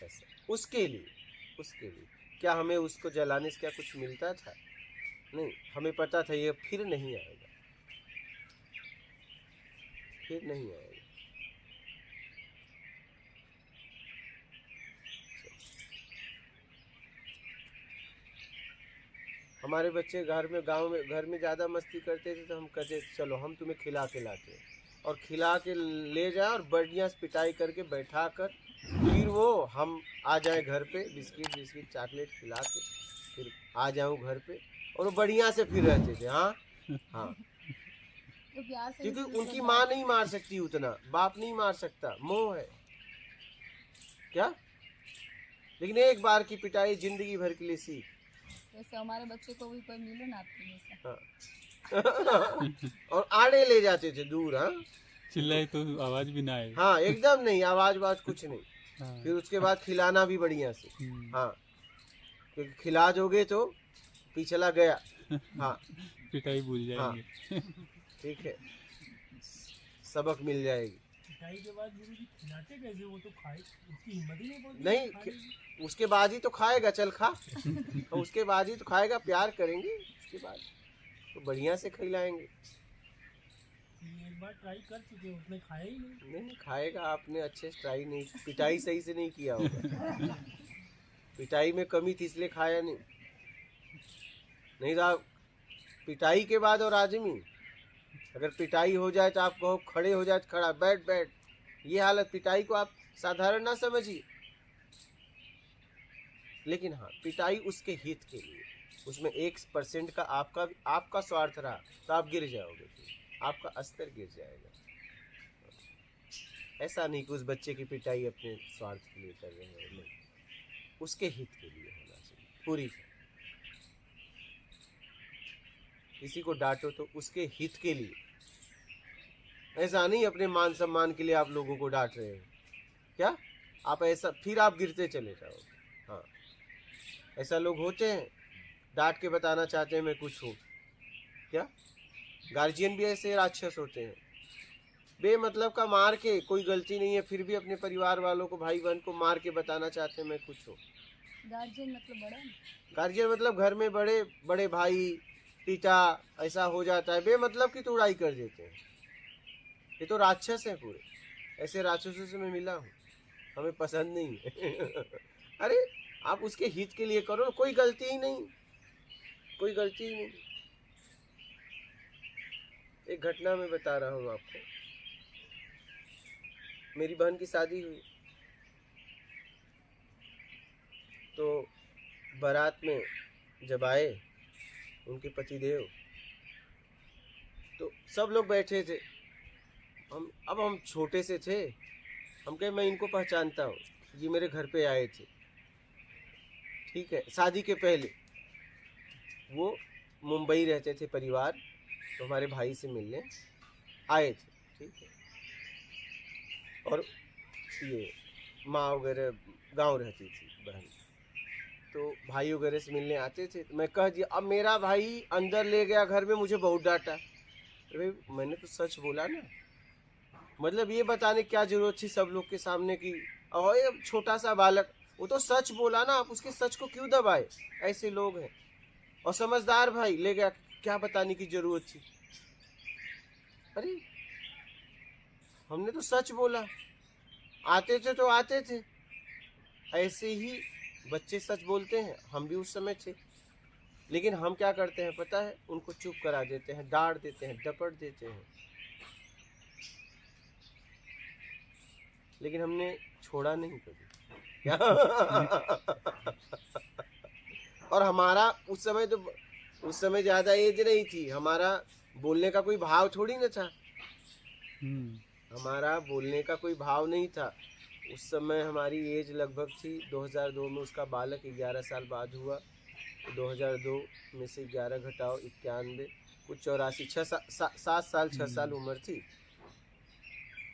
ऐसा उसके लिए क्या हमें उसको जलाने से क्या कुछ मिलता था? नहीं, हमें पता था ये फिर नहीं आएगा, फिर नहीं आएगा। हमारे बच्चे घर में गांव में घर में ज़्यादा मस्ती करते थे तो हम कहते चलो हम तुम्हें खिला के लाते हैं, और खिला के ले जाए और बढ़िया से पिटाई करके बैठा कर फिर वो हम आ जाए घर पे बिस्किट चॉकलेट खिला के फिर आ जाऊँ घर पे, और वो बढ़िया से फिर रहते थे। हाँ हाँ, तो प्यार से क्योंकि उसको उनकी सब माँ नहीं मार सकती उतना, बाप नहीं मार सकता, मोह है क्या। लेकिन एक बार की पिटाई जिंदगी भर के लिए सीख। जैसे हमारे बच्चे को भी कोई मिले ना आपके जैसा। हाँ और आड़े ले जाते थे दूर। हाँ चिल्लाए तो आवाज भी ना आए। हाँ एकदम नहीं, आवाज कुछ नहीं। हाँ। फिर उसके बाद खिलाना भी बढ़िया से। हाँ क्योंकि खिला दोगे तो पिछला गया। हाँ पिटाई भूल जाएंगे। हाँ ठीक है, सबक मिल जाएगी। पिटाई के बाद गुरु जी खिलाते कैसे? वो तो खाए, उसकी हिम्मत ही नहीं पड़ती नहीं उसके बाद ही तो खाएगा, चल खा तो उसके बाद ही तो खाएगा, प्यार करेंगे उसके बाद तो बढ़िया से खिलाएंगे। एक बार ट्राई कर चुके, उसने खाया ही नहीं। नहीं खाएगा, आपने अच्छे से ट्राई नहीं, पिटाई सही से नहीं किया होगा। पिटाई में कमी थी इसलिए खाया नहीं, नहीं तो आप पिटाई के बाद और आदमी अगर पिटाई हो जाए तो आप कहो खड़े हो जाए तो खड़ा, बैठ बैठ, ये हालत। पिटाई को आप साधारण ना समझिए, लेकिन हाँ पिटाई उसके हित के लिए, उसमें 1% का आपका स्वार्थ रहा तो आप गिर जाओगे, फिर आपका स्तर गिर जाएगा। ऐसा नहीं कि उस बच्चे की पिटाई अपने स्वार्थ के लिए कर रहे हैं, नहीं, उसके हित के लिए होना चाहिए पूरी। किसी को डांटो तो उसके हित के लिए, ऐसा नहीं अपने मान सम्मान के लिए आप लोगों को डांट रहे हो क्या। आप ऐसा फिर आप गिरते चले जाओगे। हाँ ऐसा लोग होते हैं, डांट के बताना चाहते हैं मैं कुछ हूँ क्या। गार्जियन भी ऐसे राक्षस होते हैं, बेमतलब का मार के, कोई गलती नहीं है फिर भी अपने परिवार वालों को, भाई बहन को मार के बताना चाहते हैं मैं कुछ हूँ। गार्जियन मतलब बड़ा ना? गार्जियन मतलब घर में बड़े बड़े भाई पिता, ऐसा हो जाता है, बेमतलब की तुड़ाई कर देते हैं। ये तो राक्षस है पूरे, ऐसे राक्षसों से मैं मिला हूँ, हमें पसंद नहीं है। अरे आप उसके हित के लिए करो, कोई गलती ही नहीं, कोई गलती ही नहीं। एक घटना मैं बता रहा हूँ आपको, मेरी बहन की शादी हुई तो बारात में जब आए उनके पतिदेव, तो सब लोग बैठे थे। हम छोटे से थे, हम कहे मैं इनको पहचानता हूँ, ये मेरे घर पे आए थे, ठीक है। शादी के पहले वो मुंबई रहते थे परिवार, तो हमारे भाई से मिलने आए थे, ठीक है। और ये माँ वगैरह गांव रहती थी बहन, तो भाई वगैरह से मिलने आते थे। तो मैं कह दिया, अब मेरा भाई अंदर ले गया घर में, मुझे बहुत डांटा। अरे मैंने तो सच बोला ना, मतलब ये बताने क्या जरूरत थी सब लोग के सामने की, और ये छोटा सा बालक, वो तो सच बोला ना, आप उसके सच को क्यों दबाए। ऐसे लोग हैं। और समझदार भाई ले गया, क्या बताने की जरूरत थी। अरे हमने तो सच बोला, आते थे तो आते थे। ऐसे ही बच्चे सच बोलते हैं, हम भी उस समय थे। लेकिन हम क्या करते हैं पता है, उनको चुप करा देते हैं, डांट देते हैं, डपट देते हैं। लेकिन हमने छोड़ा नहीं कभी। और हमारा उस समय ज्यादा एज नहीं थी, हमारा बोलने का कोई भाव थोड़ी ना था। हमारा बोलने का कोई भाव नहीं था उस समय। हमारी एज लगभग थी 2002 में, उसका बालक 11 साल बाद हुआ, तो 2002 में से 11 घटाओ 91, कुछ 84, 7 साल 6 साल उम्र थी,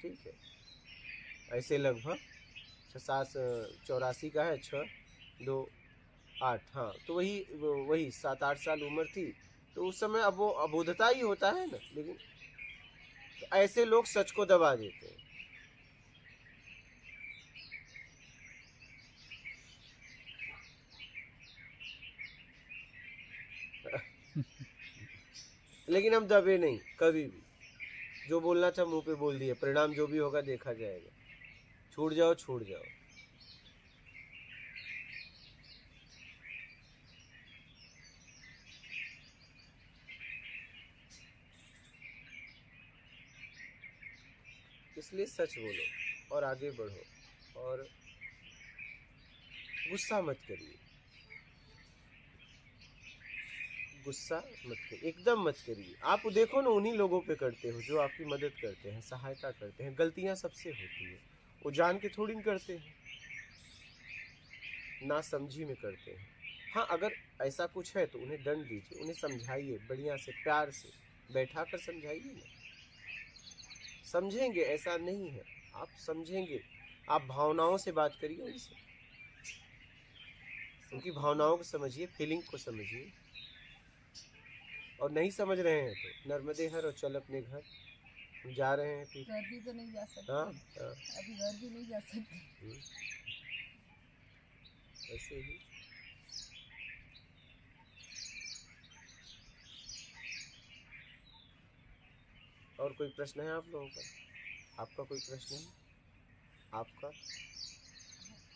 ठीक है। ऐसे लगभग 84 का है, 6 2 8, हाँ तो वही 7-8 साल उम्र थी। तो उस समय अब वो अबोधता ही होता है ना। लेकिन तो ऐसे लोग सच को दबा देते हैं। लेकिन हम दबे नहीं कभी भी। जो बोलना था मुंह पे बोल दिए, परिणाम जो भी होगा देखा जाएगा। छूट जाओ छूट जाओ। इसलिए सच बोलो और आगे बढ़ो और गुस्सा मत करिए। गुस्सा मत करिए, एकदम मत करिए। आप देखो ना, उन्हीं लोगों पे करते हो जो आपकी मदद करते हैं, सहायता करते हैं। गलतियां सबसे होती है, वो जान के थोड़ी न करते हैं, ना समझी में करते हैं। हाँ, अगर ऐसा कुछ है तो उन्हें दंड दीजिए, उन्हें समझाइए, बढ़िया से प्यार से बैठा कर समझाइए ना। समझेंगे, ऐसा नहीं है, आप समझेंगे। आप भावनाओं से बात करिए उनसे, उनकी भावनाओं को समझिए, फीलिंग को समझिए। और नहीं समझ रहे हैं तो नर्मदे हर और चल अपने घर। हम जा रहे हैं फिर। घर भी तो नहीं जा सकते। हाँ, अभी घर भी नहीं जा सकते। ऐसे ही। और कोई प्रश्न है आप लोगों का? आपका कोई प्रश्न है? आपका?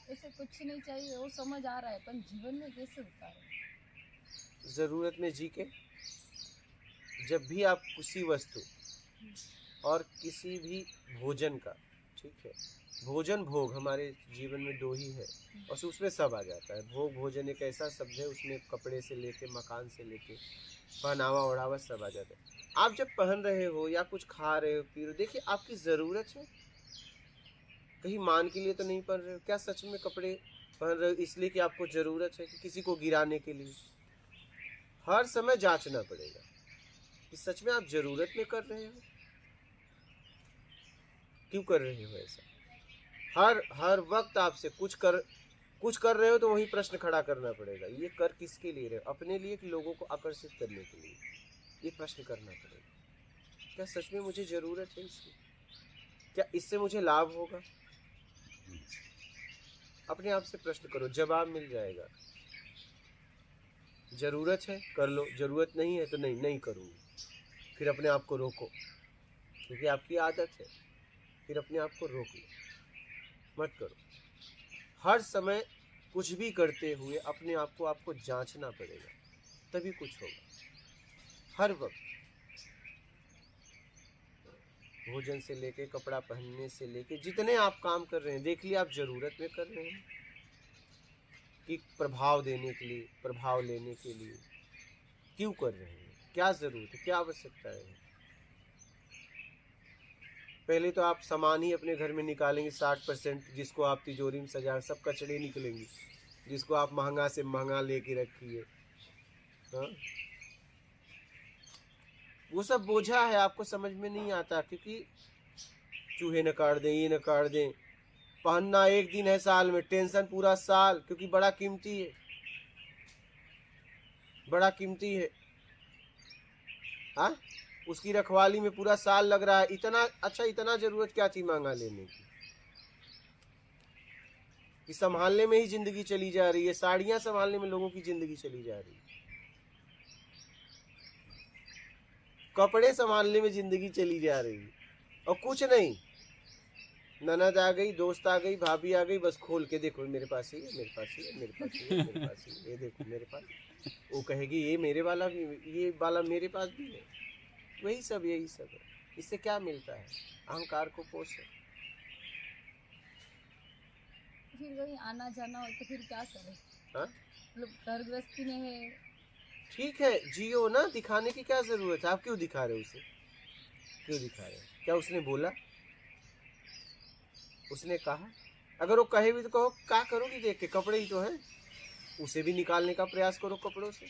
ऐसे कुछ नहीं चाहिए, वो समझ आ रहा है, पर जीवन में कैसे उतारे? जरूरत में जी के, जब भी आप किसी वस्तु और किसी भी भोजन का, ठीक है, भोजन भोग हमारे जीवन में दो ही है और उसमें सब आ जाता है। भोग भोजन एक ऐसा शब्द है, उसमें कपड़े से लेके मकान से लेके पहनावा ओढ़ावा सब आ जाता है। आप जब पहन रहे हो या कुछ खा रहे हो पी रहे हो, देखिए आपकी ज़रूरत है, कहीं मान के लिए तो नहीं पहन रहे हो। क्या सच में कपड़े पहन रहे हो इसलिए कि आपको ज़रूरत है कि किसी को गिराने के लिए? हर समय जांचना पड़ेगा कि सच में आप ज़रूरत में कर रहे हो, क्यों कर रहे हो ऐसा। हर वक्त आपसे कुछ कर रहे हो तो वही प्रश्न खड़ा करना पड़ेगा, ये कर किसके लिए रहे हो? अपने लिए कि लोगों को आकर्षित करने के लिए? ये प्रश्न करना पड़ेगा। क्या सच में मुझे ज़रूरत है इसकी? क्या इससे मुझे लाभ होगा? अपने आप से प्रश्न करो, जवाब मिल जाएगा। ज़रूरत है कर लो, ज़रूरत नहीं है तो नहीं करूँगी। फिर अपने आप को रोको, क्योंकि आपकी आदत है। फिर अपने आप को रोक लो, मत करो। हर समय कुछ भी करते हुए अपने आप को आपको जांचना पड़ेगा, तभी कुछ होगा। हर वक्त भोजन से लेके कपड़ा पहनने से लेके जितने आप काम कर रहे हैं, देख लिया आप ज़रूरत में कर रहे हैं कि प्रभाव देने के लिए, प्रभाव लेने के लिए? क्यों कर रहे हैं? क्या ज़रूरत है, क्या आवश्यकता है? पहले तो आप सामान ही अपने घर में निकालेंगे 60%, जिसको आप तिजोरी में सजा, सब कचड़े निकलेंगे, जिसको आप महंगा से महंगा लेके रखिए। हाँ, वो सब बोझा है, आपको समझ में नहीं आता, क्योंकि चूहे न काट दें, ये न काट दें। पहनना एक दिन है साल में, टेंशन पूरा साल, क्योंकि बड़ा कीमती है, बड़ा कीमती है। हाँ, उसकी रखवाली में पूरा साल लग रहा है। इतना अच्छा, इतना जरूरत क्या थी महंगा लेने की? कि संभालने में ही जिंदगी चली जा रही है, साड़ियां संभालने में लोगों की जिंदगी चली जा रही है, कपड़े संभालने में जिंदगी चली जा रही है। और कुछ नहीं, ननद आ गई, दोस्त आ गई, भाभी आ गई, बस खोल के देखो मेरे पास ही है, मेरे पास ही है, मेरे पास ही है, मेरे पास ही है, ये देखो मेरे पास। वो कहेगी ये मेरे वाला भी, ये वाला मेरे पास भी है। वही सब, यही सब है। इससे क्या मिलता है? अहंकार को पोषे। फिर कहीं आना जाना हो तो फिर क्या करें? हाँ, मतलब घर गृहस्थी में है। ठीक है, जियो ना, दिखाने की क्या जरूरत है? आप क्यों दिखा रहे हो उसे? क्यों दिखा रहे हो? क्या उसने बोला? उसने कहा? अगर वो कहे भी तो कहो, क्या करोगी देख के? कपड़े ही तो हैं, उसे भी निकालने का प्रयास करो कपड़ों से।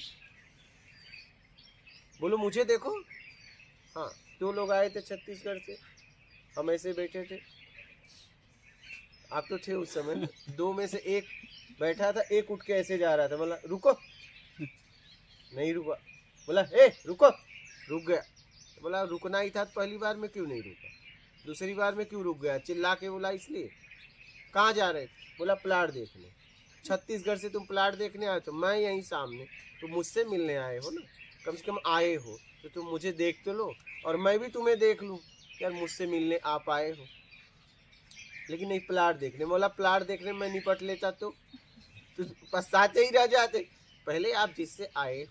बोलो मुझे देखो। हाँ, 2 लोग आए थे छत्तीसगढ़ से, हम ऐसे बैठे थे, आप तो थे उस समय। 2 में से एक बैठा था, एक उठ के ऐसे जा रहा था, बोला रुको, नहीं रुका। बोला ए रुको, रुक गया। बोला रुकना ही था तो पहली बार में क्यों नहीं रुका? दूसरी बार में क्यों रुक गया? चिल्ला के बोला इसलिए। कहाँ जा रहे थे? बोला प्लाट देखने। छत्तीसगढ़ से तुम प्लाट देखने आए? तो मैं यहीं सामने, तो मुझसे मिलने आए हो ना, कम से कम आए हो। तो तुम मुझे देख तो लो और मैं भी तुम्हें देख लूं, यार मुझसे मिलने आप आए हो। लेकिन नहीं, प्लाट देखने, बोला प्लाट देखने मैं निपट लेता तो पछताते ही रह जाते। पहले आप जिससे आए हो,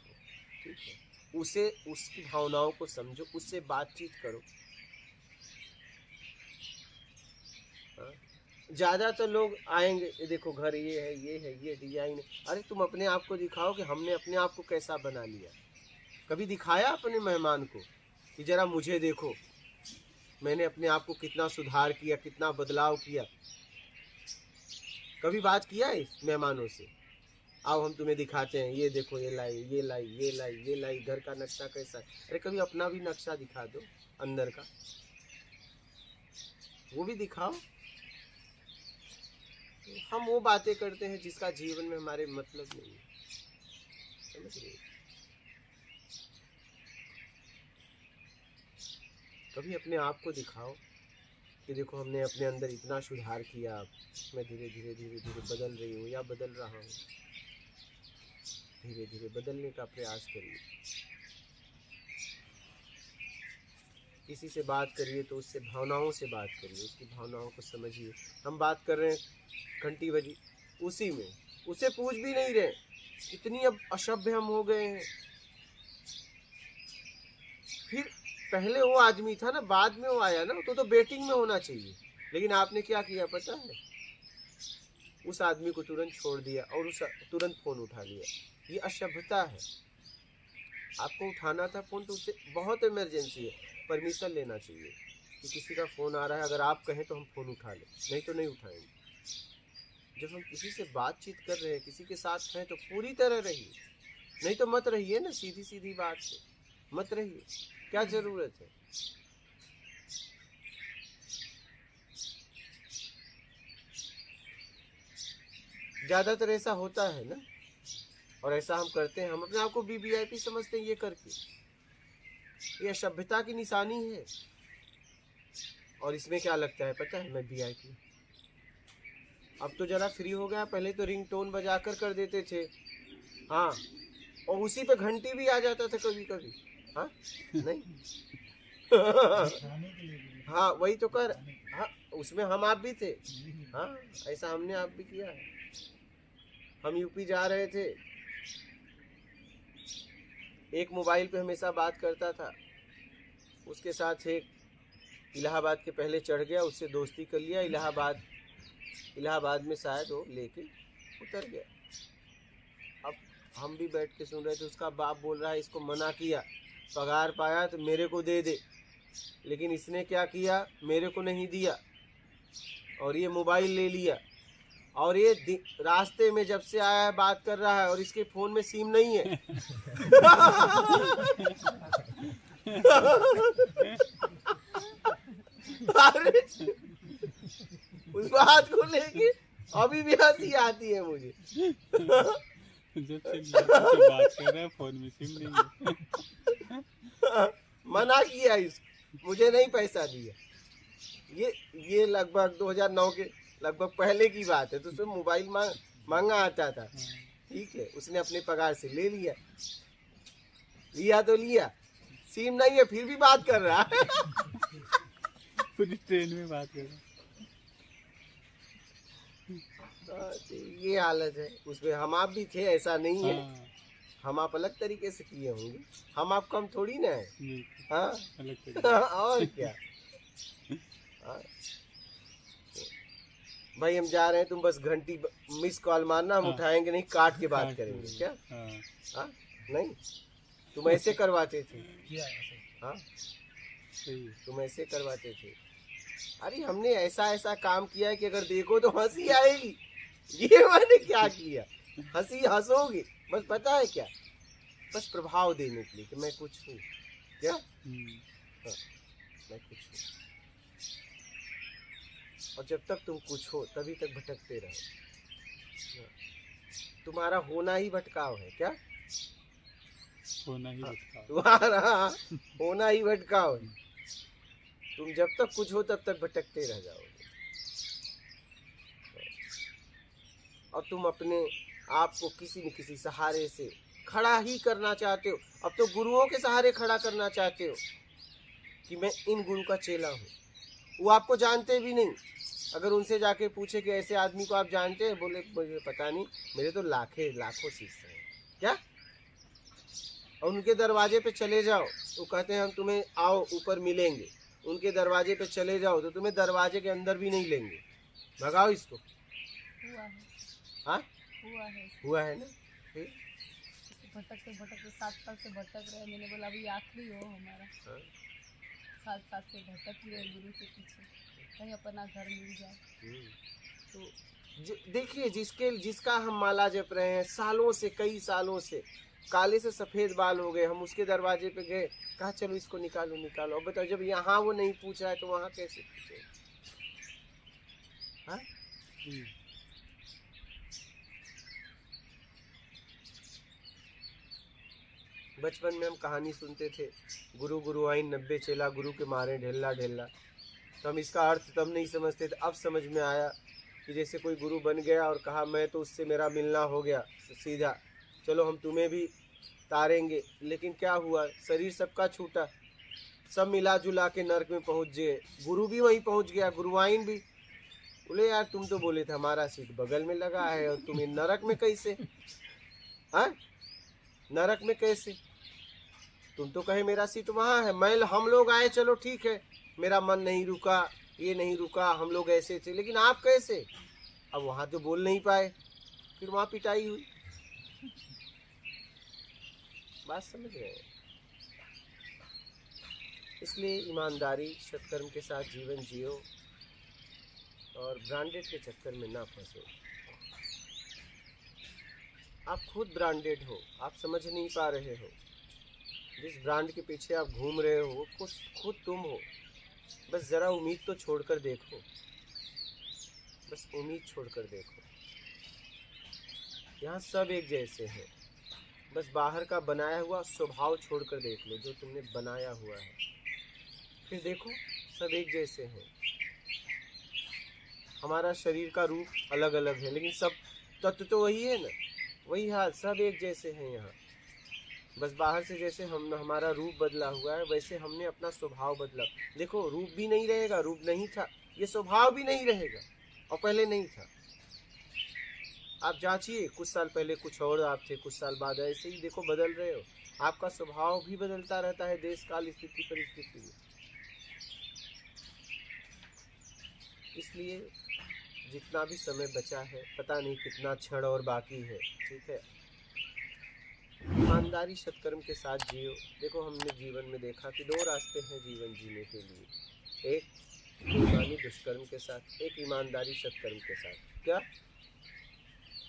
ठीक है, उसे, उसकी भावनाओं को समझो, उससे बातचीत करो। हाँ? ज्यादातर लोग आएंगे, ये देखो घर ये है, ये है, ये डिजाइन है। अरे तुम अपने आप को दिखाओ कि हमने अपने आप को कैसा बना लिया। कभी दिखाया अपने मेहमान को कि जरा मुझे देखो, मैंने अपने आप को कितना सुधार किया, कितना बदलाव किया? कभी बात किया है मेहमानों से? आओ हम तुम्हें दिखाते हैं, ये देखो, ये लाई, ये लाई, ये लाई, ये लाई, घर का नक्शा कैसा है। अरे कभी अपना भी नक्शा दिखा दो, अंदर का वो भी दिखाओ। हम वो बातें करते हैं जिसका जीवन में हमारे मतलब नहीं है, समझ रहे हो? कभी अपने आप को दिखाओ कि देखो हमने अपने अंदर इतना सुधार किया, मैं धीरे धीरे धीरे धीरे बदल रही हूँ या बदल रहा हूँ। धीरे धीरे बदलने का प्रयास करिए। किसी से बात करिए तो उससे भावनाओं से बात करिए, उसकी भावनाओं को समझिए। हम बात कर रहे हैं, घंटी बजी, उसी में उसे पूछ भी नहीं रहे। इतनी अब असभ्य हम हो गए हैं। फिर पहले वो आदमी था ना, बाद में वो आया ना, तो बेटिंग में होना चाहिए। लेकिन आपने क्या किया पता है? उस आदमी को तुरंत छोड़ दिया और उस तुरंत फोन उठा लिया। ये असभ्यता है। आपको उठाना था फोन तो उससे बहुत इमरजेंसी है, परमिशन लेना चाहिए कि किसी का फोन आ रहा है, अगर आप कहें तो हम फोन उठा लें, नहीं तो नहीं उठाएंगे। जब हम किसी से बातचीत कर रहे हैं, किसी के साथ हैं, तो पूरी तरह रहिए, नहीं तो मत रहिए ना। सीधी सीधी बात से मत रहिए, क्या जरूरत है? ज्यादातर ऐसा होता है ना, और ऐसा हम करते हैं। हम अपने आप को वीवीआईपी समझते हैं ये करके। ये सभ्यता की निशानी है। और इसमें क्या लगता है पता है? मैं वीआईपी। अब तो जरा फ्री हो गया, पहले तो रिंगटोन बजाकर कर देते थे। हाँ, और उसी पे घंटी भी आ जाता था कभी कभी। हाँ नहीं खाने के लिए भी। हाँ वही तो कर। हाँ, उसमें हम आप भी थे। हाँ, ऐसा हमने आप भी किया है। हम यूपी जा रहे थे, एक मोबाइल पे हमेशा बात करता था, उसके साथ एक इलाहाबाद के पहले चढ़ गया, उससे दोस्ती कर लिया। इलाहाबाद में शायद वो लेके उतर गया। अब हम भी बैठ के सुन रहे थे, उसका बाप बोल रहा है इसको मना किया, पगार पाया तो मेरे को दे दे। लेकिन इसने क्या किया? मेरे को नहीं दिया और ये मोबाइल ले लिया। और ये रास्ते में जब से आया है बात कर रहा है और इसके फोन में सिम नहीं है। अरे उस बात को लेके अभी भी हंसी आती है मुझे। जब से बात कर रहा है फोन में सिम नहीं है। मना किया इसको, मुझे नहीं पैसा दिया। ये लगभग 2009 के लगभग पहले की बात है। तो उसमें मोबाइल मांगा आता था, ठीक है, उसने अपने पगार से ले लिया तो लिया, सिम नहीं है फिर भी बात कर रहा है। पूरी ट्रेन में बात कर रहा है। ये हालत है। उसमें हम आप भी थे, ऐसा नहीं है। हाँ, हम आप अलग तरीके से किए होंगे, हम आप कम थोड़ी ना है। ये हाँ अलग तरीके। और क्या। हाँ। भाई हम जा रहे हैं, तुम बस घंटी मिस कॉल मारना, हम हाँ। उठाएंगे नहीं, काट के बात काट करेंगे। के। क्या? हाँ, हाँ नहीं, तुम ऐसे करवाते थे। किया ऐसे। हाँ, सही है। तुम ऐसे करवाते थे। अरे हमने ऐसा काम किया है कि अगर देखो तो हंसी आएगी। ये मैंने क्या किया, हंसोगे। बस पता है क्या, बस प्रभाव देने के लिए कि मैं कुछ हूँ। क्या? हाँ, मैं कुछ हूँ। और जब तक तुम कुछ हो तभी तक भटकते रहो। तुम्हारा होना ही भटकाव है। क्या? होना ही हाँ, बचता है। तुम्हारा होना ही भटकाव है। तुम जब तक कुछ हो तब तक भटकते रह जाओगे। और तुम अपने आप को किसी न किसी सहारे से खड़ा ही करना चाहते हो, अब तो गुरुओं के सहारे खड़ा करना चाहते हो कि मैं इन गुरु का चेला हूँ। वो आपको जानते भी नहीं। अगर उनसे जाके पूछे कि ऐसे आदमी को आप जानते हैं, बोले मुझे पता नहीं, मेरे तो लाखों शिष्य हैं। क्या? और उनके दरवाजे पे चले जाओ, वो कहते हैं हम तुम्हें आओ ऊपर मिलेंगे। उनके दरवाजे पे चले जाओ तो तुम्हें दरवाजे के अंदर भी नहीं लेंगे। भगाओ इसको। हुआ है, हाँ, हुआ है ना। फिर भटकते 7 साल से भटक रहे हैं। मैंने बोला अभी आखिरी हो हमारा। हाँ। 7 साल से भटक ही रहे गुरु के पीछे, कहीं अपना घर मिल जाए। तो देखिए, जिसका हम माला जप रहे हैं सालों से, कई सालों से, काले से सफेद बाल हो गए, हम उसके दरवाजे पे गए, कहा चलो इसको निकालो निकालो। अब बताओ, जब यहाँ वो नहीं पूछ रहा है तो वहाँ कैसे पूछे? हाँ? बचपन में हम कहानी सुनते थे, गुरु गुरु आइन 90 चेला, गुरु के मारे ढेला ढेला। तो हम इसका अर्थ तब नहीं समझते थे, अब समझ में आया कि जैसे कोई गुरु बन गया और कहा मैं तो उससे मेरा मिलना हो गया सीधा, चलो हम तुम्हें भी तारेंगे। लेकिन क्या हुआ, शरीर सबका छूटा, सब मिला जुला के नरक में पहुंच गए। गुरु भी वहीं पहुंच गया, गुरुआइन भी। बोले यार तुम तो बोले थे हमारा सीट बगल में लगा है और तुम्हें नरक में कैसे? हाँ, नरक में कैसे? तुम तो कहे मेरा सीट वहाँ है, मैं हम लोग आए, चलो ठीक है, मेरा मन नहीं रुका, ये नहीं रुका, हम लोग ऐसे थे, लेकिन आप कैसे? अब वहाँ तो बोल नहीं पाए, फिर वहाँ पिटाई हुई। बात समझ रहे हैं? इसलिए ईमानदारी सत्कर्म के साथ जीवन जियो और ब्रांडेड के चक्कर में ना फंसो। आप खुद ब्रांडेड हो, आप समझ नहीं पा रहे हो। जिस ब्रांड के पीछे आप घूम रहे हो खुद तुम हो। बस जरा उम्मीद तो छोड़कर देखो, बस उम्मीद छोड़कर देखो। यहाँ सब एक जैसे हैं, बस बाहर का बनाया हुआ स्वभाव छोड़कर देख लो जो तुमने बनाया हुआ है, फिर देखो सब एक जैसे हैं। हमारा शरीर का रूप अलग अलग है, लेकिन सब तत्व तो वही है ना, वही हाल, सब एक जैसे हैं यहाँ। बस बाहर से जैसे हमारा रूप बदला हुआ है, वैसे हमने अपना स्वभाव बदला। देखो रूप भी नहीं रहेगा, रूप नहीं था, ये स्वभाव भी नहीं रहेगा, और पहले नहीं था। आप जांचिए, कुछ साल पहले कुछ और आप थे, कुछ साल बाद ऐसे ही देखो बदल रहे हो। आपका स्वभाव भी बदलता रहता है देश काल स्थिति परिस्थिति में। इसलिए जितना भी समय बचा है, पता नहीं कितना क्षण और बाकी है, ठीक है, ईमानदारी सत्कर्म के साथ जियो। देखो हमने जीवन में देखा कि 2 रास्ते हैं जीवन जीने के लिए, एक बेईमानी दुष्कर्म के साथ, एक ईमानदारी सत्कर्म के साथ। क्या?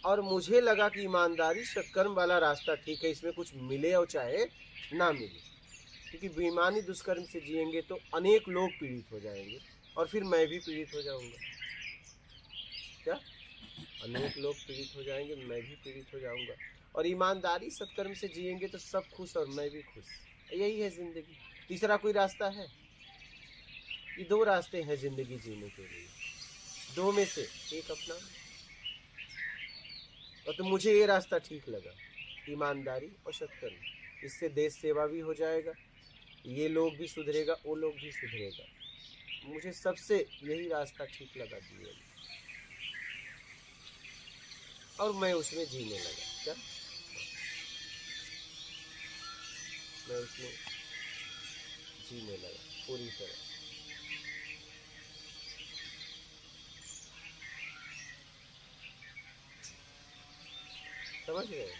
और मुझे लगा कि ईमानदारी सत्कर्म वाला रास्ता ठीक है, इसमें कुछ मिले और चाहे ना मिले, क्योंकि बेईमानी दुष्कर्म से जिएंगे तो अनेक लोग पीड़ित हो जाएंगे और फिर मैं भी पीड़ित हो जाऊंगा। क्या? अनेक लोग पीड़ित हो जाएंगे, मैं भी पीड़ित हो जाऊंगा। और ईमानदारी सत्कर्म से जिएंगे तो सब खुश और मैं भी खुश। यही है जिंदगी, तीसरा कोई रास्ता है? ये 2 रास्ते हैं जिंदगी जीने के लिए, 2 में से एक अपना। और तो मुझे ये रास्ता ठीक लगा, ईमानदारी और सत्कर्म। इससे देश सेवा भी हो जाएगा, ये लोग भी सुधरेगा, वो लोग भी सुधरेगा। मुझे सबसे यही रास्ता ठीक लगा जीवन में, और मैं उसमें जीने लगा। क्या? मैं उसमें जीने लगा पूरी तरह। समझ रहे हैं?